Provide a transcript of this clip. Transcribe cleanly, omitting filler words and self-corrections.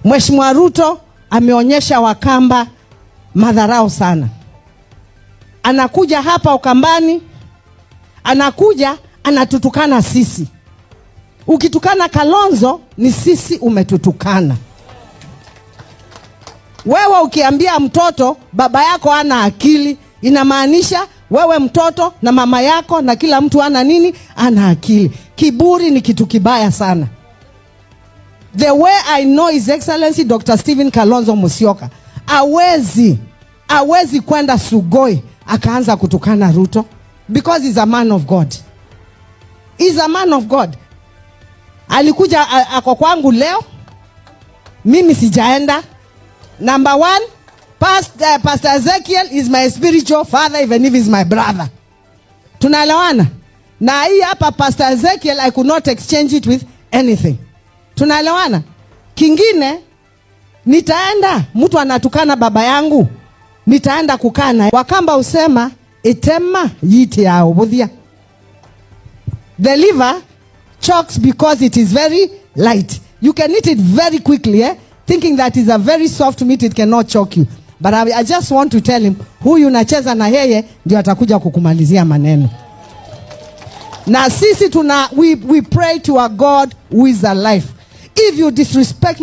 Mheshimiwa Ruto ameonyesha Wakamba madharau sana. Anakuja hapa Ukambani, anakuja anatutukana sisi. Ukitukana Kalonzo ni sisi umetutukana. Wewe ukiambia mtoto baba yako hana akili, inamaanisha wewe mtoto na mama yako na kila mtu ana nini? Ana akili. Kiburi ni kitu kibaya sana. The way I know His Excellency Dr. Stephen Kalonzo Musyoka, hawezi kwenda Sugoi akaanza kutukana Ruto, because he's a man of God. He's a man of God. Alikuja ako kwangu leo, mimi sijaenda. Number one, Pastor Ezekiel is my spiritual father, even if he's my brother. Tunaelewana? Na hii hapa Pastor Ezekiel, I could not exchange it with anything. Tunaelewana? Kingine, nitaenda, mtu anatukana baba yangu, nitaenda kukana. Wakamba usema, itema yiti ya obudhia. The liver chokes because it is very light. You can eat it very quickly, thinking that is a very soft meat, it cannot choke you. But I just want to tell him, huyu unacheza na yeye ndio atakuja kukumalizia maneno. Na sisi we pray to our God who is alive. If you disrespect